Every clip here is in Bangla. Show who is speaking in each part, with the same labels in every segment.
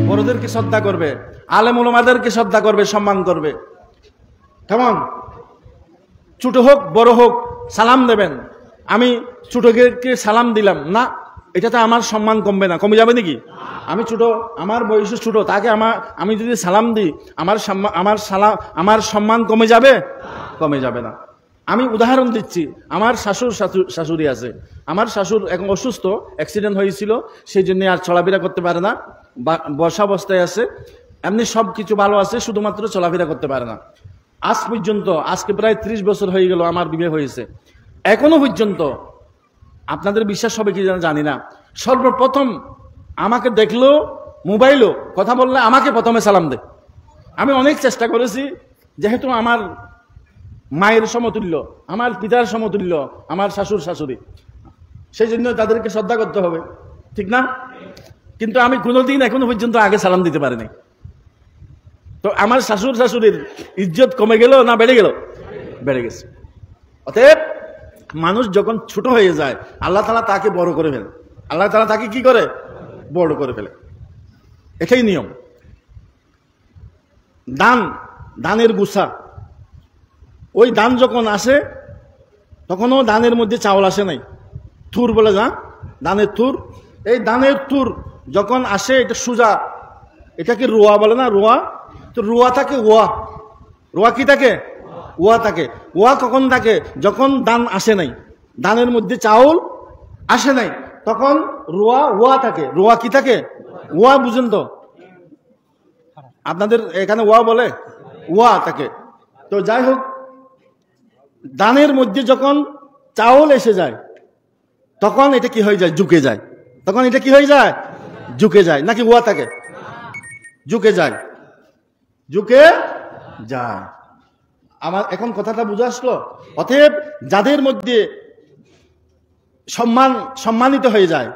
Speaker 1: বড়দেরকে শ্রদ্ধা করবে, আলেম উলামাদেরকে শ্রদ্ধা করবে, সম্মান করবে। কেমন? ছোট হোক বড় হোক সালাম দেবেন। আমি ছোটকে সালাম দিলাম না, এটাতে আমার সম্মান কমবে না, কমে যাবে নাকি? আমি ছোট, আমার বয়স ছোট, তাকে আমি যদি সালাম দিই আমার সম্মান কমে যাবে? কমে যাবে না। আমি উদাহরণ দিচ্ছি, আমার শাশুড়ি আছে। আমার শাশুড় এখন অসুস্থ, অ্যাক্সিডেন্ট হয়েছিল, সেই জন্য আর চলাফেরা করতে পারে না, বসা অবস্থায় আছে। এমনি সব কিছু ভালো আছে, শুধুমাত্র চলাফেরা করতে পারে না। আজ পর্যন্ত, আজকে প্রায় 30 বছর হয়ে গেল আমার বিয়ে হয়েছে, এখনো পর্যন্ত আপনাদের বিশ্বাস হবে কি জানি না, সর্বপ্রথম আমাকে দেখলো, মোবাইলও কথা বললে আমাকে প্রথমে সালাম দেয়। আমি অনেক চেষ্টা করেছি, যেহেতু আমার মায়ের সমতুল্য, আমার পিতার সমতুল্য আমার শ্বশুর শাশুড়ি, সেই জন্য তাদেরকে শ্রদ্ধা করতে হবে, ঠিক না? কিন্তু আমি কোনোদিন এখনো পর্যন্ত আগে সালাম দিতে পারিনি। তো আমার শ্বশুর শাশুড়ির ইজ্জত কমে গেল না বেড়ে গেল? বেড়ে গেছে। অতএব মানুষ যখন ছোট হয়ে যায়, আল্লাহ তাআলা তাকে বড় করে ফেলে। আল্লাহ তাআলা তাকে কি করে? বড় করে ফেলে। এটাই নিয়ম। দানের গুছা, ওই দান যখন আসে তখনও দানের মধ্যে চাউল আসে নাই, থুর বলে যা, দানের থুর। এই দানের থুর যখন আসে, এটা সুজা, এটাকে রোয়া বলে না, রোয়া। তো রোয়া থাকে, রোয়া কি থাকে? ওয়া থাকে। ওয়া কখন থাকে? যখন দান আসে নাই, দানের মধ্যে চাউল আসে নাই, তখন ওয়া থাকে। রোয়া কি থাকে? ওয়া বুঝেন তো? আপনাদের এখানে ওয়া বলে? ওয়া থাকে। তো যাই হোক, দানের মধ্যে যখন চাউল এসে যায় তখন এটা কি হয়ে যায়? ঝুঁকে যায়। তখন এটা কি হয়ে যায়? ঝুঁকে যায়। নাকি ওয়া থাকে? ঝুঁকে যায়, ঝুঁকে যায়। আমার এখন কথাটা বুঝে আসলো? অতএব যাদের মধ্যে সম্মানিত হয়ে যায়,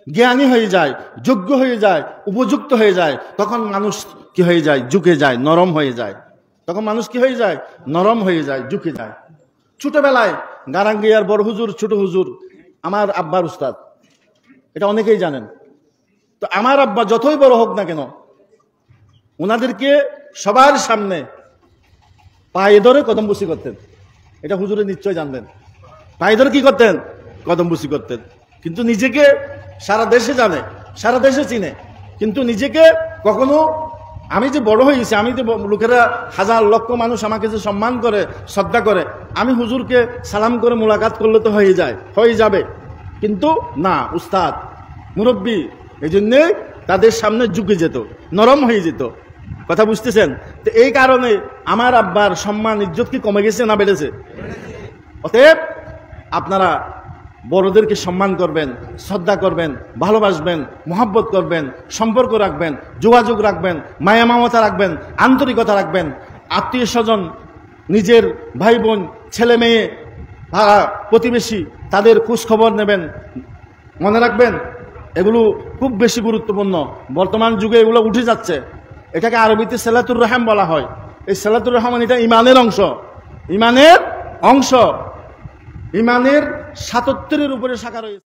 Speaker 1: জ্ঞানী হয়ে যায়, যোগ্য হয়ে যায়, উপযুক্ত হয়ে যায়, তখন মানুষ কি হয়ে যায়? ঝুঁকে যায়, নরম হয়ে যায়। তখন মানুষ কি হয়ে যায়? নরম হয়ে যায়, ঝুঁকে যায়। ছোটবেলায় গারাঙ্গিয়ার বড় হুজুর, ছোট হুজুর আমার আব্বার উস্তাদ, এটা অনেকেই জানেন। তো আমার আব্বা যতই বড় হোক না কেন, ওনাদেরকে সবার সামনে পায়ে ধরে কদমবুসি করতেন। এটা হুজুরে নিশ্চয় জানবেন। পায়ে ধরে কি করতেন? কদমবুসি করতেন। কিন্তু নিজেকে সারা দেশে জানে, সারা দেশে চিনে, কিন্তু নিজেকে কখনো, আমি যে বড় হয়েছি, আমি যে লোকেরা হাজার লক্ষ মানুষ আমাকে যে সম্মান করে, শ্রদ্ধা করে, আমি হুজুরকে সালাম করে মোলাকাত করলে তো হয়ে যাবে, কিন্তু না, উস্তাদ মুরব্বী, এই জন্যে তাদের সামনে ঝুঁকে যেত, নরম হয়ে যেত। কথা বুঝতেছেন? তো এই কারণে আমার আব্বার সম্মান ইজ্জত কি কমে গেছে না বেড়েছে? অতএব আপনারা বড়দেরকে সম্মান করবেন, শ্রদ্ধা করবেন, ভালোবাসবেন, মহব্বত করবেন, সম্পর্ক রাখবেন, যোগাযোগ রাখবেন, মায়া মমতা রাখবেন, আন্তরিকতা রাখবেন। আত্মীয় স্বজন, নিজের ভাই বোন, ছেলে মেয়ে, প্রতিবেশী, তাদের খোঁজ খবর নেবেন। মনে রাখবেন, এগুলো খুব বেশি গুরুত্বপূর্ণ। বর্তমান যুগে এগুলো উঠে যাচ্ছে। এটাকে আরবিতে সালাতুর রহম বলা হয়। এই সালাতুর রহমান এটা ইমানের অংশ, ইমানের ৭৭-এর উপরে শাখা রয়েছে।